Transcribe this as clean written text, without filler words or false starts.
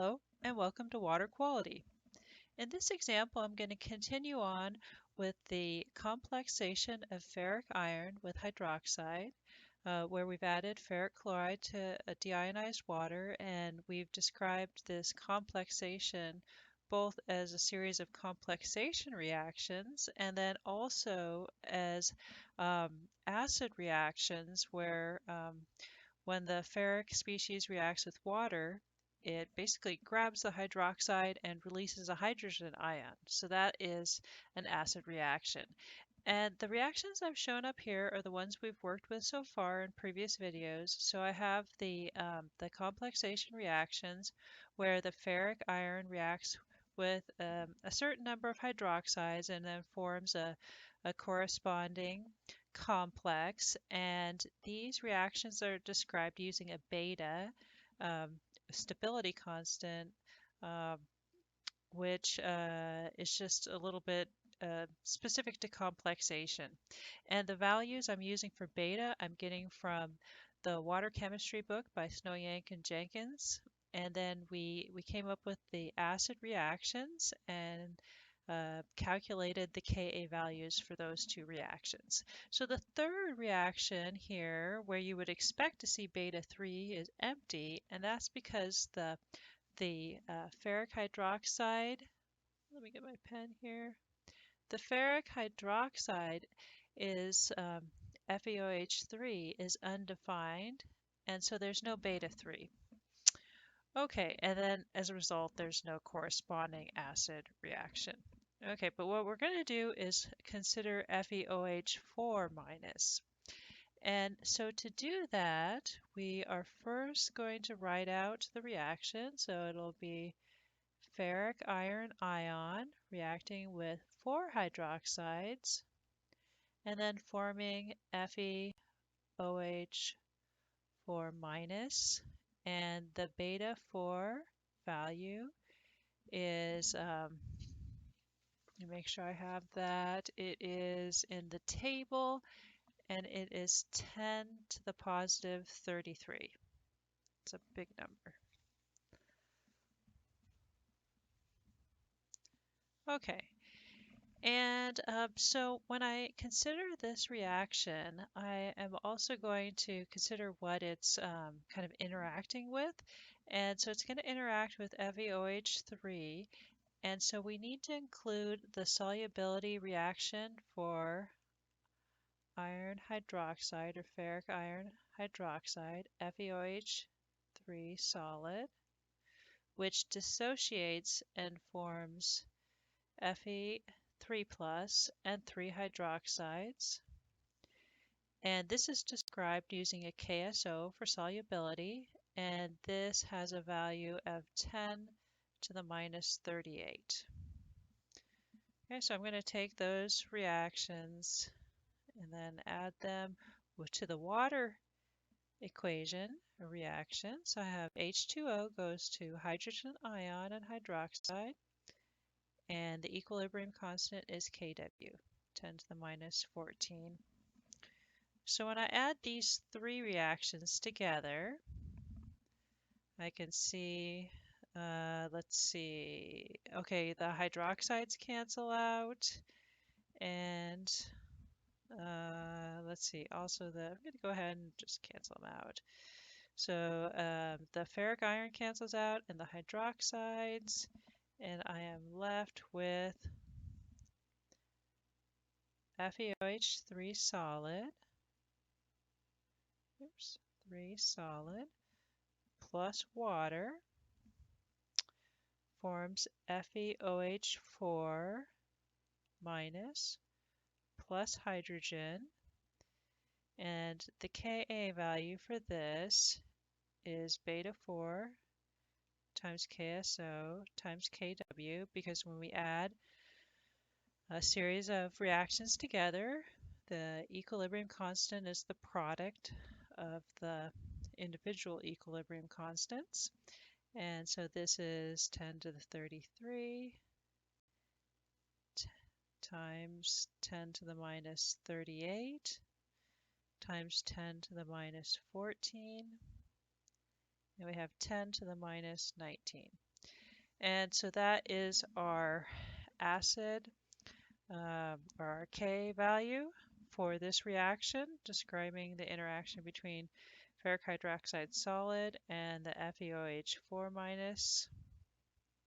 Hello, and welcome to Water Quality. In this example, I'm going to continue on with the complexation of ferric iron with hydroxide, where we've added ferric chloride to a deionized water, and we've described this complexation both as a series of complexation reactions and then also as acid reactions where when the ferric species reacts with water, it basically grabs the hydroxide and releases a hydrogen ion. So that is an acid reaction. And the reactions I've shown up here are the ones we've worked with so far in previous videos. So I have the complexation reactions where the ferric iron reacts with a certain number of hydroxides and then forms a corresponding complex. And these reactions are described using a beta um, stability constant, um, which is just a little bit specific to complexation. And the values I'm using for beta, I'm getting from the water chemistry book by Snow-Yank and Jenkins. And then we came up with the acid reactions and calculated the Ka values for those two reactions. So the third reaction here, where you would expect to see beta 3, is empty, and that's because the ferric hydroxide, let me get my pen here. The ferric hydroxide is FeOH3 is undefined, and so there's no beta 3. Okay, and then as a result, there's no corresponding acid reaction. Okay, but what we're going to do is consider FeOH4 minus. And so to do that, we are first going to write out the reaction. So it'll be ferric iron ion reacting with 4 hydroxides and then forming FeOH4 minus. And the beta 4 value is, let me make sure I have that, it is in the table, and it is 10 to the positive 33. It's a big number. Okay, and so when I consider this reaction, I am also going to consider what it's kind of interacting with. And so it's going to interact with FeOH3, and so we need to include the solubility reaction for iron hydroxide or ferric iron hydroxide, FeOH3 solid, which dissociates and forms Fe3 plus and 3 hydroxides. And this is described using a KSO for solubility, and this has a value of 10 to the minus 38. Okay, so I'm going to take those reactions and then add them to the water equation, a reaction. So I have H2O goes to hydrogen ion and hydroxide, and the equilibrium constant is Kw, 10 to the minus 14. So when I add these three reactions together, I can see, let's see, okay, the hydroxides cancel out, and let's see, also I'm going to go ahead and just cancel them out. So the ferric iron cancels out and the hydroxides, and I am left with FeOH3 solid, 3 solid, plus water forms FeOH4 minus plus hydrogen, and the Ka value for this is beta 4 times KSO times Kw, because when we add a series of reactions together, the equilibrium constant is the product of the individual equilibrium constants. And so this is 10 to the 33 times 10 to the minus 38 times 10 to the minus 14, and we have 10 to the minus 19. And so that is our acid or our K value for this reaction, describing the interaction between ferric hydroxide solid and the FeOH4 minus.